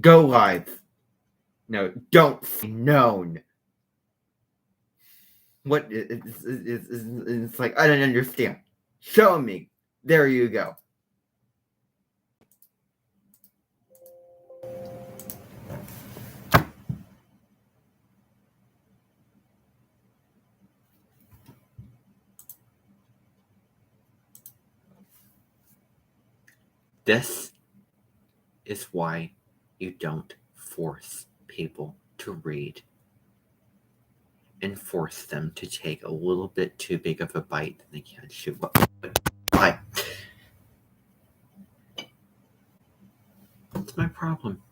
Go live. No, don't known. What it's like, I don't understand. Show me. There you go. This is why you don't force people to read and force them to take a little bit too big of a bite than they can chew. Why? It's my problem.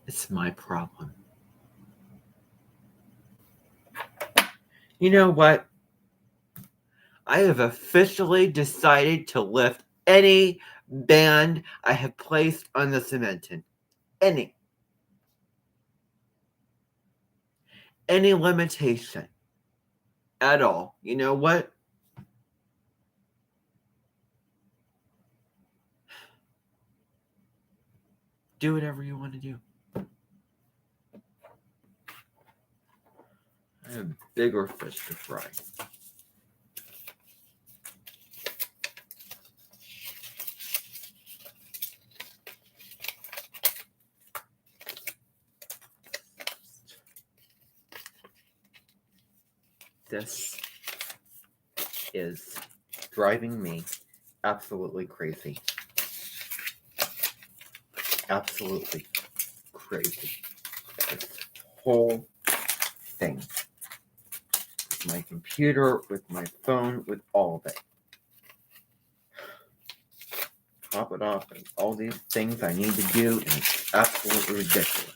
It's my problem. You know what? I have officially decided to lift any ban I have placed on the Cementon. Any limitation at all. You know what? Do whatever you want to do. I have bigger fish to fry. This is driving me absolutely crazy. Absolutely crazy. This whole thing. With my computer, with my phone, with all of it. Top it off and all these things I need to do, and it's absolutely ridiculous.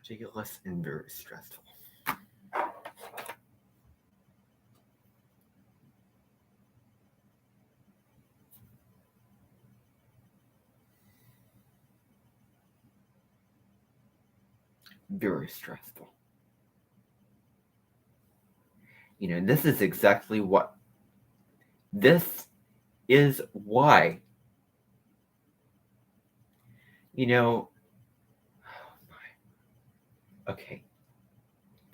Ridiculous and very stressful. Very stressful. You know, this is exactly what. This is why. You know. Oh my. Okay.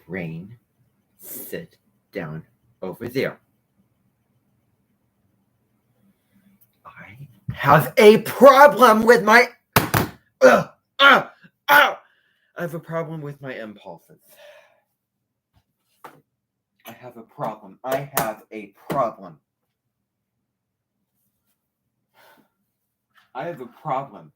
Brain, sit down over there. I have a problem with my. I have a problem with my impulses. I have a problem. I have a problem. I have a problem.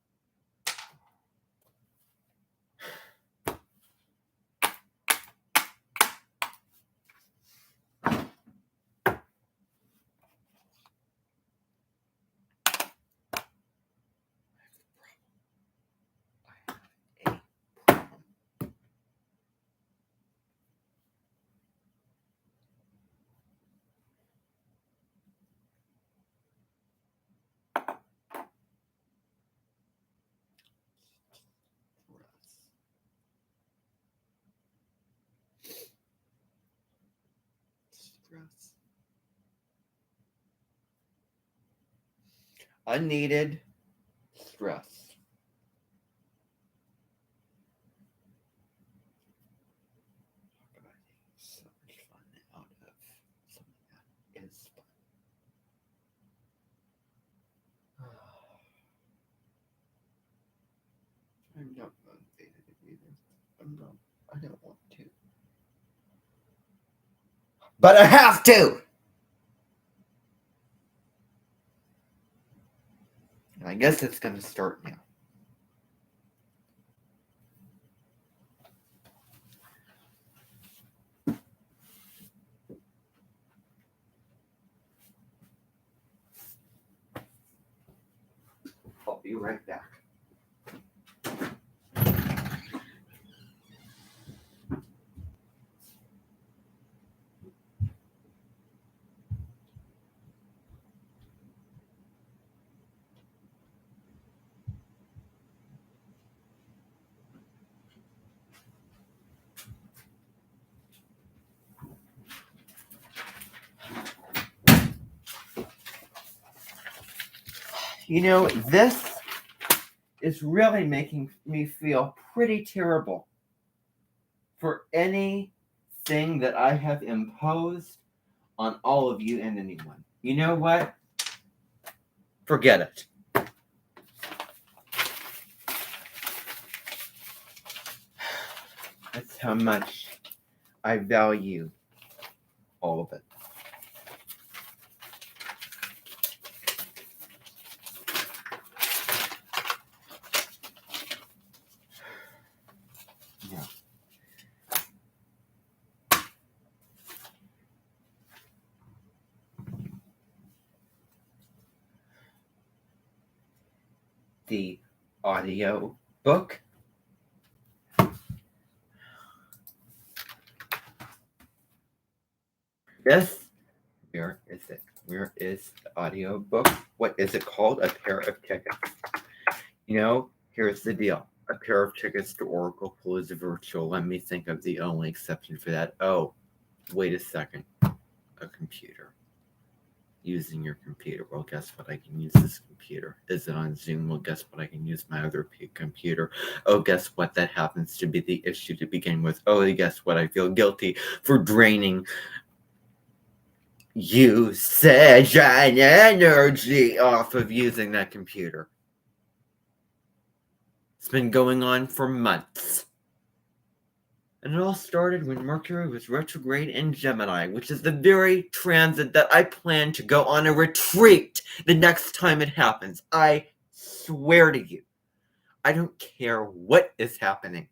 Stress. Unneeded stress. So much fun out of something that is fun. I'm not motivated either. I don't want to. But I have to! I guess it's gonna start now. be right back. You know, this is really making me feel pretty terrible for anything that I have imposed on all of you and anyone. You know what? Forget it. That's how much I value all of it. Yeah. The audio book. This, where is it? Where is the audio book? What is it called? A pair of tickets. You know, here's the deal. A pair of tickets to Oracle Palooza Virtual. Let me think of the only exception for that. Oh, wait a second. A computer. Using your computer. Well, guess what? I can use this computer. Is it on Zoom? Well, guess what? I can use my other computer. Oh, guess what? That happens to be the issue to begin with. Oh, guess what? I feel guilty for draining usage and energy off of using that computer. It's been going on for months. And it all started when Mercury was retrograde in Gemini, which is the very transit that I plan to go on a retreat the next time it happens. I swear to you, I don't care what is happening.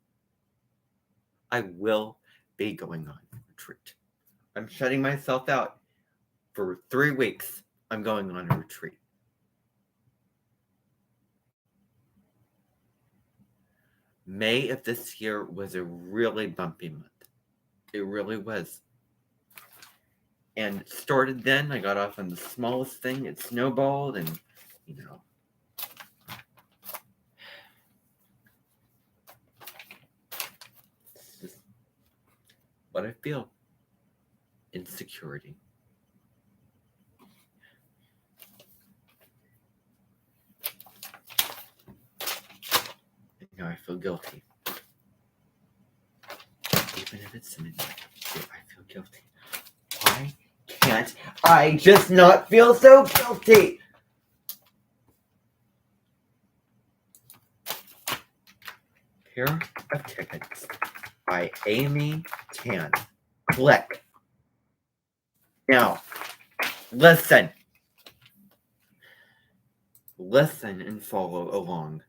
I will be going on a retreat. I'm shutting myself out for 3 weeks. I'm going on a retreat. May of this year was a really bumpy month. It really was. And it started then. I got off on the smallest thing. It snowballed, and, you know. It's just what I feel. Insecurity. Now I feel guilty. Even if it's midnight, I feel guilty. Why can't I just not feel so guilty? Pair of Tickets by Amy Tan. Click. Now, listen. Listen and follow along.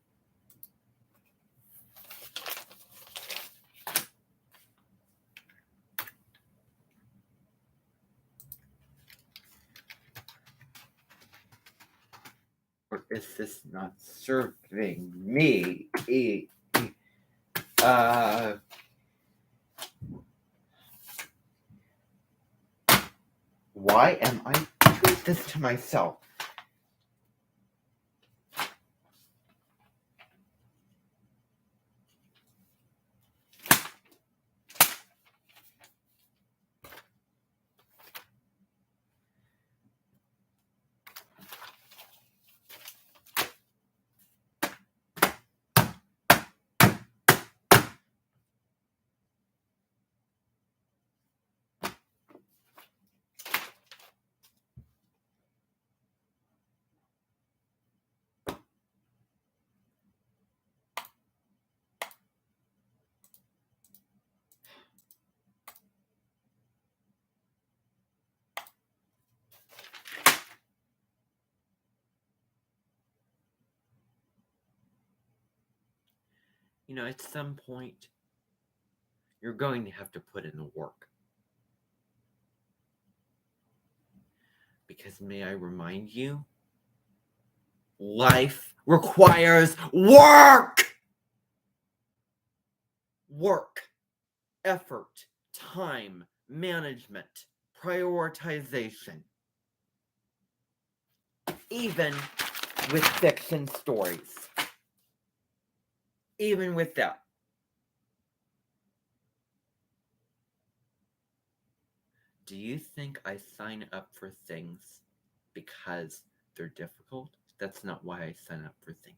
Or is this not serving me? Why am I doing this to myself? You know, at some point, you're going to have to put in the work. Because may I remind you, life requires work. Work, effort, time, management, prioritization. Even with fiction stories. Even with that. Do you think I sign up for things because they're difficult? That's not why I sign up for things.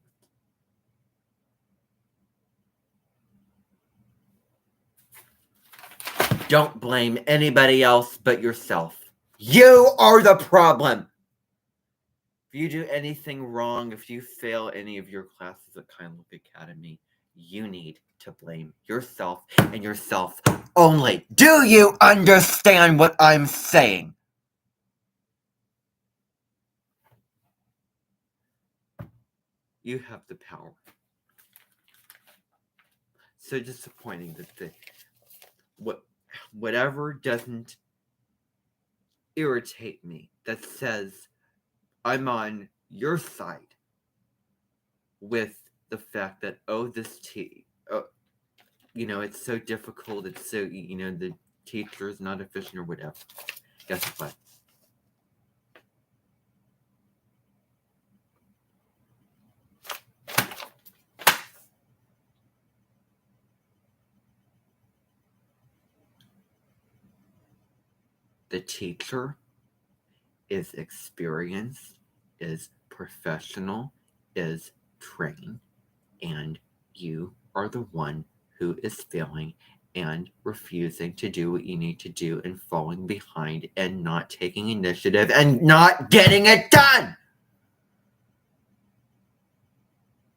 Don't blame anybody else but yourself. You are the problem. If you do anything wrong, if you fail any of your classes at Kind Look Academy, you need to blame yourself and yourself only. Do you understand what I'm saying? You have the power. So disappointing that whatever doesn't irritate me, that says I'm on your side with the fact that it's so difficult, it's so the teacher is not efficient or whatever. Guess what? The teacher is experienced, is professional, is trained, and you are the one who is failing and refusing to do what you need to do and falling behind and not taking initiative and not getting it done.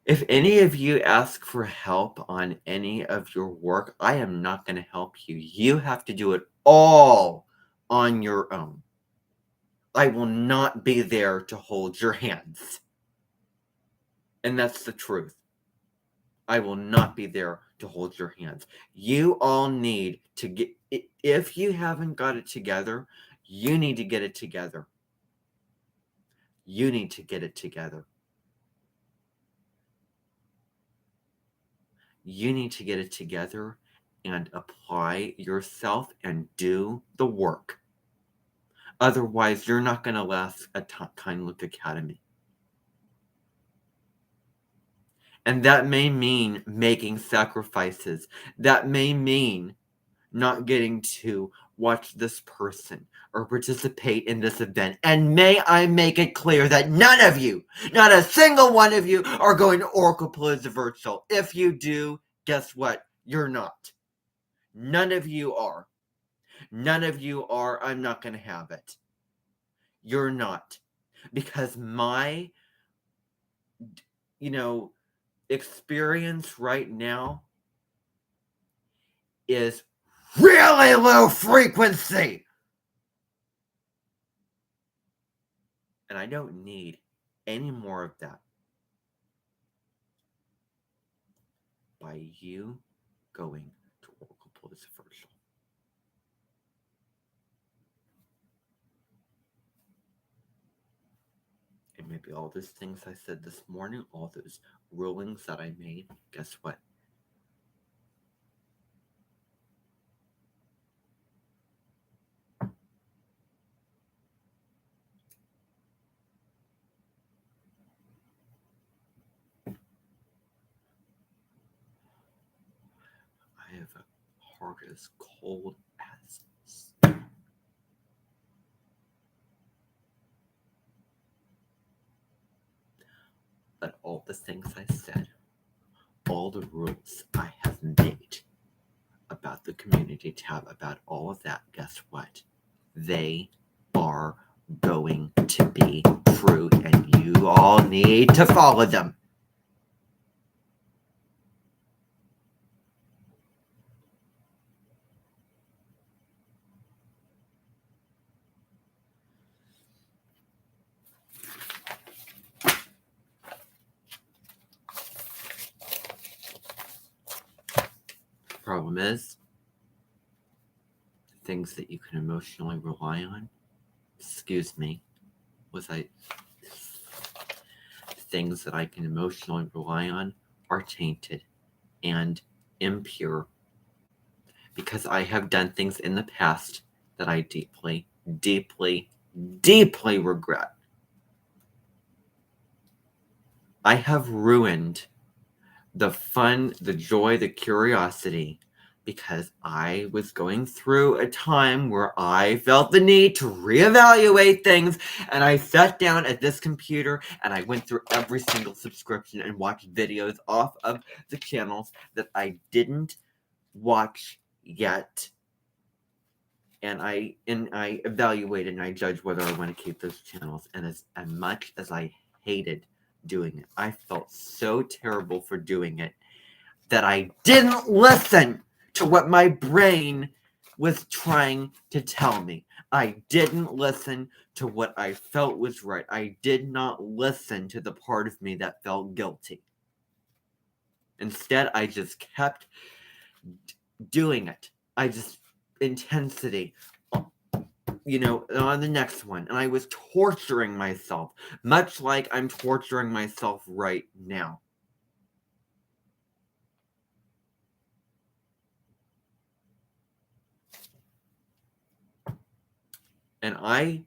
If any of you ask for help on any of your work, I am not going to help you. You have to do it all on your own. I will not be there to hold your hands. And that's the truth. I will not be there to hold your hands. You all need to get, if you haven't got it together, you need to get it together. You need to get it together. You need to get it together and apply yourself and do the work. Otherwise, you're not going to last at Kind Look Academy. And that may mean making sacrifices. That may mean not getting to watch this person or participate in this event. And may I make it clear that none of you, not a single one of you, are going to Oracle Palooza Virtual. If you do, guess what? You're not. None of you are. None of you are. I'm not going to have it. You're not. Because my, experience right now is really low frequency. And I don't need any more of that. By you going to Oracle Palooza Virtual. And maybe all those things I said this morning, all those rulings that I made, guess what? I have a heart as cold as stone. But all the things I said, all the rules I have made about the community tab, about all of that, guess what? They are going to be true, and you all need to follow them. Problem is, things that you can emotionally rely on, things that I can emotionally rely on are tainted and impure, because I have done things in the past that I deeply, deeply, deeply regret. I have ruined the fun, the joy, the curiosity, because I was going through a time where I felt the need to reevaluate things, and I sat down at this computer and I went through every single subscription and watched videos off of the channels that I didn't watch yet. And I evaluated and I judged whether I want to keep those channels. And as much as I hated doing it, I felt so terrible for doing it that I didn't listen to what my brain was trying to tell me. I didn't listen to what I felt was right. I did not listen to the part of me that felt guilty. Instead, I just kept doing it. Intensity, on the next one. And I was torturing myself, much like I'm torturing myself right now. And I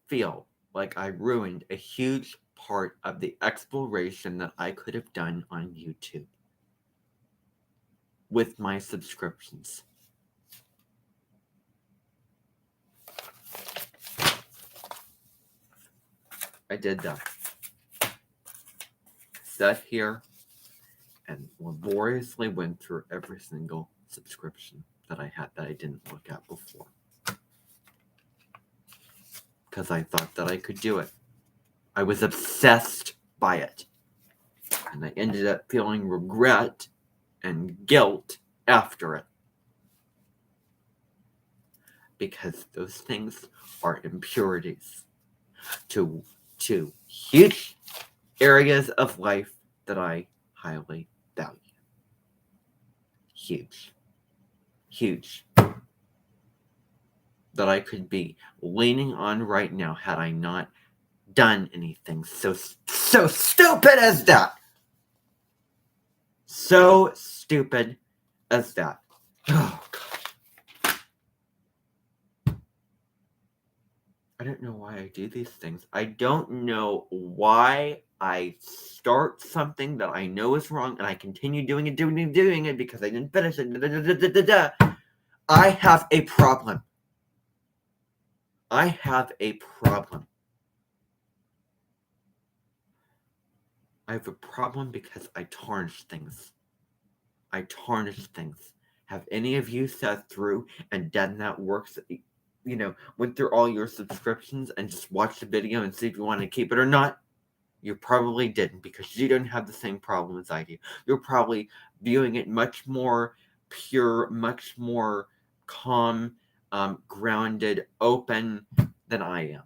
feel like I ruined a huge part of the exploration that I could have done on YouTube with my subscriptions. I did that. Sat here and laboriously went through every single subscription that I had that I didn't look at before, because I thought that I could do it. I was obsessed by it. And I ended up feeling regret and guilt after it, because those things are impurities to huge areas of life that I highly value. Huge. That I could be leaning on right now had I not done anything so stupid as that. So stupid as that. Oh, God. I don't know why I do these things. I don't know why I start something that I know is wrong and I continue doing it because I didn't finish it. I have a problem. I have a problem because I tarnish things. Have any of you sat through and done that work? Went through all your subscriptions and just watched the video and see if you want to keep it or not? You probably didn't, because you don't have the same problem as I do. You're probably viewing it much more pure, much more calm, grounded, open than I am.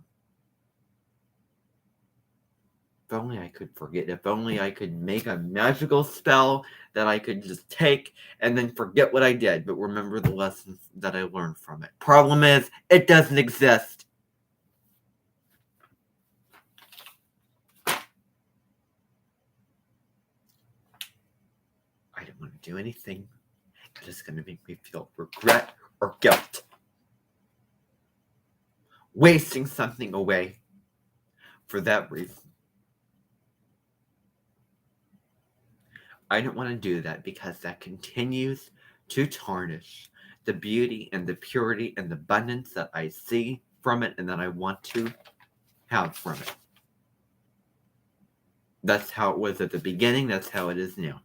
If only I could forget. If only I could make a magical spell that I could just take and then forget what I did, but remember the lessons that I learned from it. Problem is, it doesn't exist. I don't want to do anything that is going to make me feel regret or guilt. Wasting something away for that reason. I don't want to do that, because that continues to tarnish the beauty and the purity and the abundance that I see from it and that I want to have from it. That's how it was at the beginning. That's how it is now.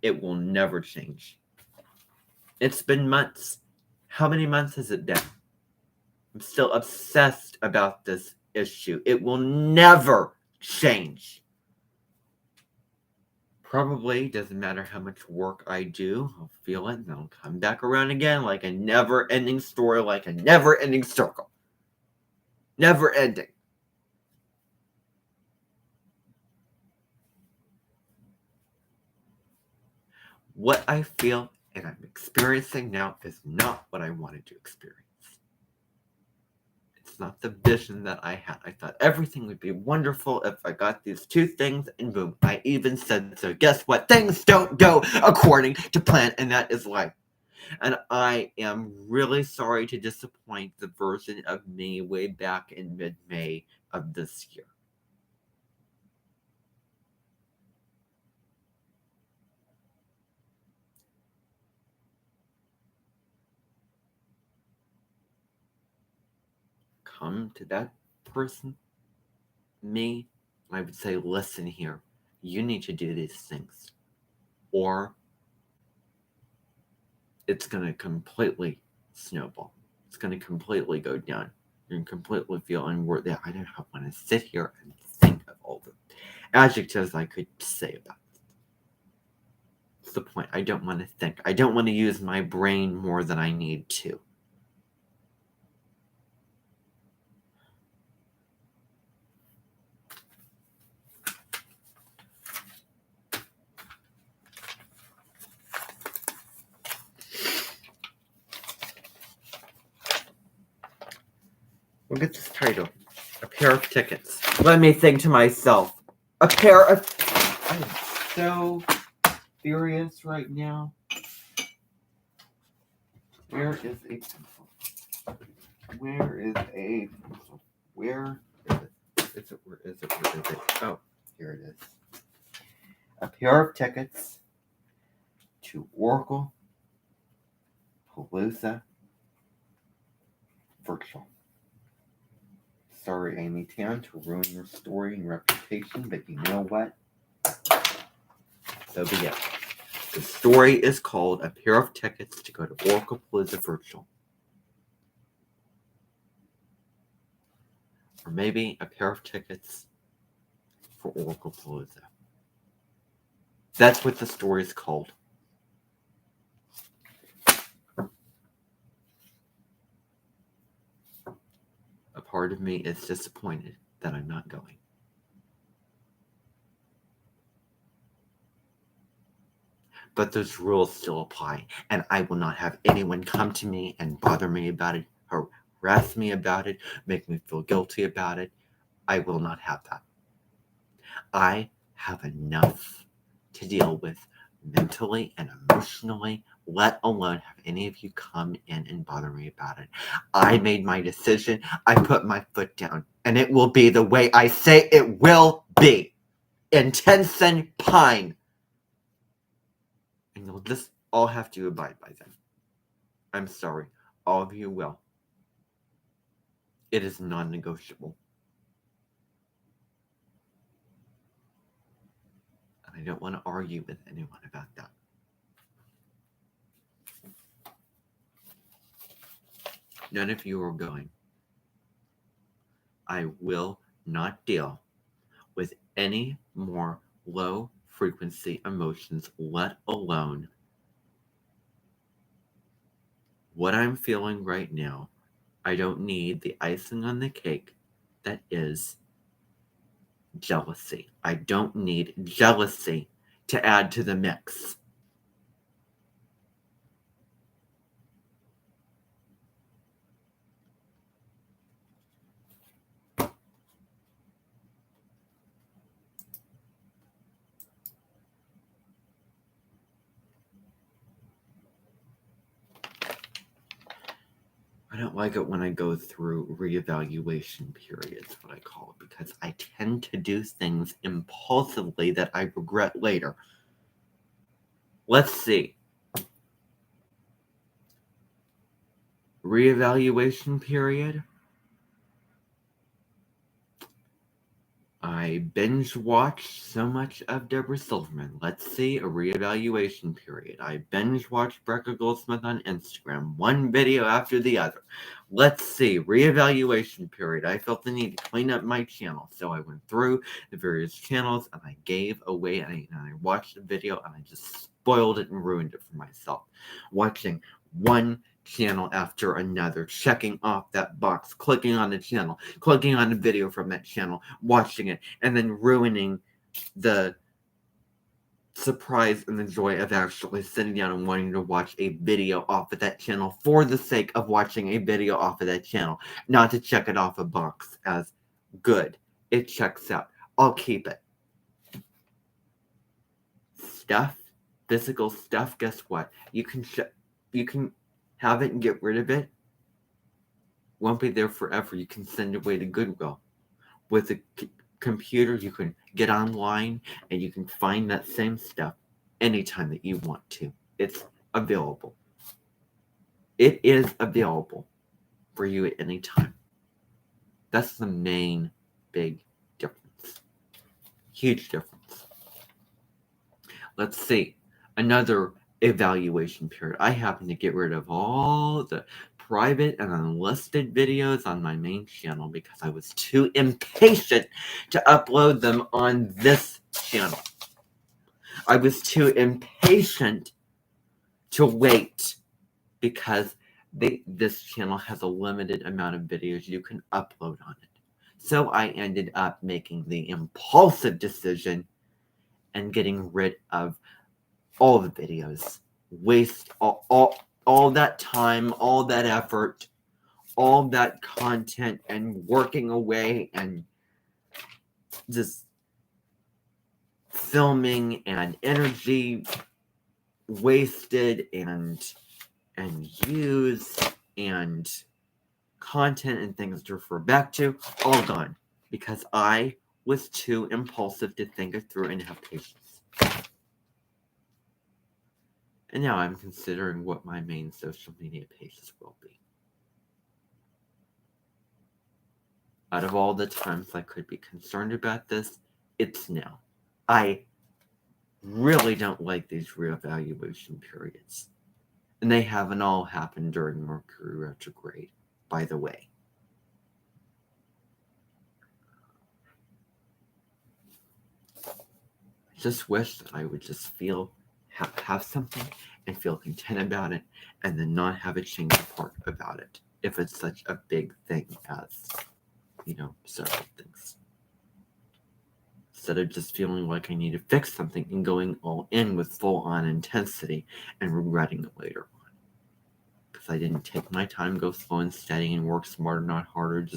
It will never change. It's been months. How many months has it been? I'm still obsessed about this issue. It will never change. Probably doesn't matter how much work I do. I'll feel it and I'll come back around again like a never-ending story, like a never-ending circle. Never ending. What I feel and I'm experiencing now is not what I wanted to experience. It's not the vision that I had. I thought everything would be wonderful if I got these two things, and boom, I even said so. Guess what? Things don't go according to plan, and that is life. And I am really sorry to disappoint the version of me way back in mid-May of this year. Come to that person, me, I would say, listen here, you need to do these things, or it's going to completely snowball. It's going to completely go down. You're going to completely feel unworthy. I don't want to sit here and think of all the adjectives I could say about it. That's the point. I don't want to think. I don't want to use my brain more than I need to. Look at this title. A pair of tickets. Let me think to myself. A pair of... I'm so furious right now. Where is a pencil? Where is a pencil? Where is it? Where is it? Oh, here it is. A pair of tickets to Oracle Palooza Virtual. Sorry, Amy Tan, to ruin your story and reputation, but you know what? So be it. The story is called A Pair of Tickets to Go to Oracle Palooza Virtual. Or maybe a pair of tickets for Oracle Palooza. That's what the story is called. A part of me is disappointed that I'm not going. But those rules still apply, and I will not have anyone come to me and bother me about it, harass me about it, make me feel guilty about it. I will not have that. I have enough to deal with mentally and emotionally, let alone have any of you come in and bother me about it. I made my decision. I put my foot down, and it will be the way I say it will be. In Tencent Pine. And you'll just all have to abide by them. I'm sorry. All of you will. It is non-negotiable. And I don't want to argue with anyone about that. None of you are going. I will not deal with any more low frequency emotions, let alone what I'm feeling right now. I don't need the icing on the cake that is jealousy. I don't need jealousy to add to the mix. I don't like it when I go through reevaluation periods, what I call it, because I tend to do things impulsively that I regret later. Let's see. Reevaluation period. I binge watched so much of Deborah Silverman. Let's see, a reevaluation period. I binge watched Brecca Goldsmith on Instagram, one video after the other. Let's see, reevaluation period. I felt the need to clean up my channel, so I went through the various channels and I gave away, and I watched the video and I just spoiled it and ruined it for myself. Watching one channel after another, checking off that box, clicking on the channel, clicking on the video from that channel, watching it, and then ruining the surprise and the joy of actually sitting down and wanting to watch a video off of that channel for the sake of watching a video off of that channel, not to check it off a box as good. It checks out. I'll keep it. Stuff, physical stuff, guess what? You can have it and get rid of it. Won't be there forever. You can send it away to Goodwill. With a computer, you can get online and you can find that same stuff anytime that you want to. It's available. It is available for you at any time. That's the main big difference. Huge difference. Let's see. Another evaluation period. I happen to get rid of all the private and unlisted videos on my main channel because I was too impatient to upload them on this channel. I was too impatient to wait because this channel has a limited amount of videos you can upload on it. So I ended up making the impulsive decision and getting rid of all the videos. Waste all that time, all that effort, all that content, and working away and just filming and energy wasted and used and content and things to refer back to, all gone because I was too impulsive to think it through and have patience. And now I'm considering what my main social media pages will be. Out of all the times I could be concerned about this, it's now. I really don't like these reevaluation periods. And they haven't all happened during Mercury retrograde, by the way. I just wish that I would just have something and feel content about it and then not have a change of heart about it if it's such a big thing as, several things. Instead of just feeling like I need to fix something and going all in with full-on intensity and regretting it later on. Because I didn't take my time, go slow and steady, and work smarter, not harder.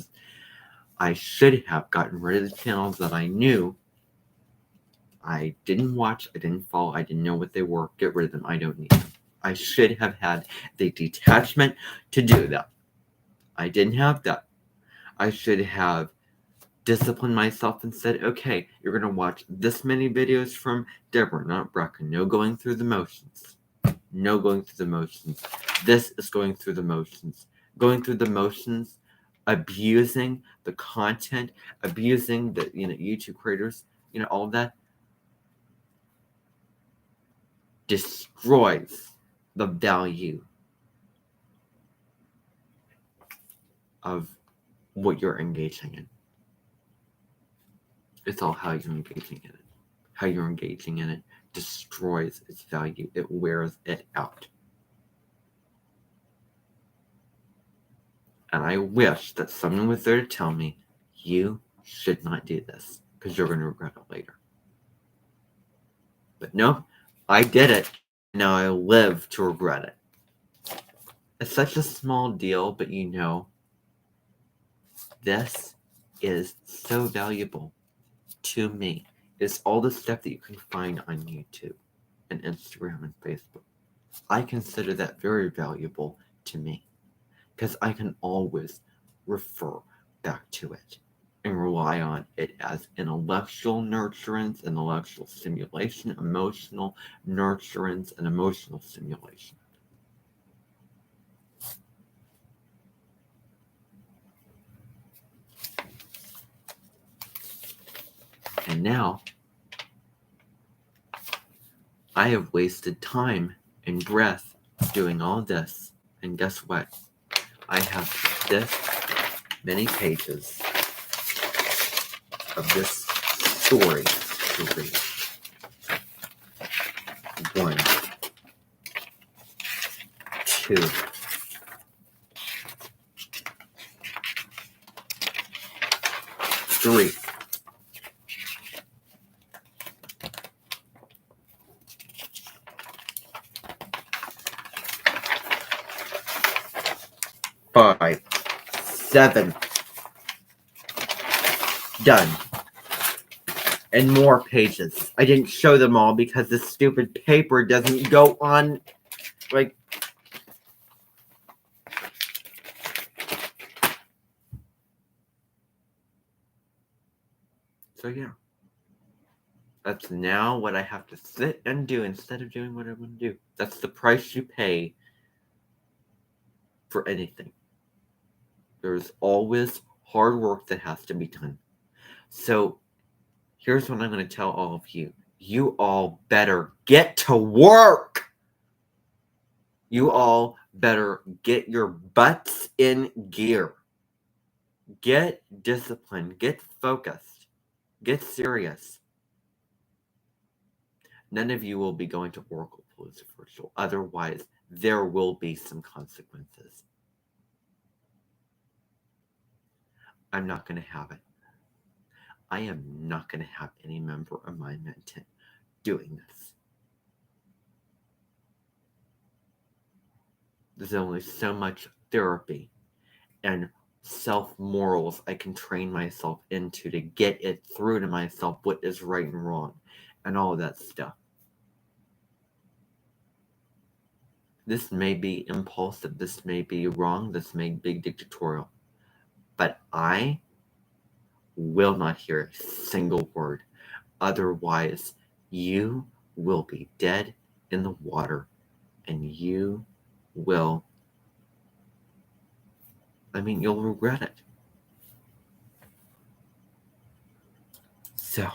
I should have gotten rid of the channels that I knew I didn't watch, I didn't follow, I didn't know what they were. Get rid of them. I don't need them. I should have had the detachment to do that. I didn't have that. I should have disciplined myself and said, okay, you're going to watch this many videos from Deborah, not Brecca. No going through the motions. No going through the motions. This is going through the motions. Going through the motions, abusing the content, abusing the YouTube creators, all of that destroys the value of what you're engaging in. It's all how you're engaging in it. How you're engaging in it destroys its value. It wears it out. And I wish that someone was there to tell me, you should not do this because you're going to regret it later. But no, I did it. Now I live to regret it. It's such a small deal, but this is so valuable to me. It's all the stuff that you can find on YouTube and Instagram and Facebook. I consider that very valuable to me because I can always refer back to it and rely on it as intellectual nurturance, intellectual stimulation, emotional nurturance, and emotional stimulation. And now, I have wasted time and breath doing all this. And guess what? I have this many pages of this story to read. 1, 2, 3. 7. Done. And more pages. I didn't show them all because the stupid paper doesn't go on, like... So yeah. That's now what I have to sit and do instead of doing what I want to do. That's the price you pay for anything. There's always hard work that has to be done. So here's what I'm going to tell all of you. You all better get to work. You all better get your butts in gear. Get disciplined. Get focused. Get serious. None of you will be going to Oracle Palooza Virtual. Otherwise, there will be some consequences. I'm not going to have it. I am not going to have any member of my mentor doing this. There's only so much therapy and self-morals I can train myself into to get it through to myself what is right and wrong and all of that stuff. This may be impulsive, this may be wrong, this may be dictatorial, but I will not hear a single word. Otherwise, you will be dead in the water and you will, you'll regret it. So,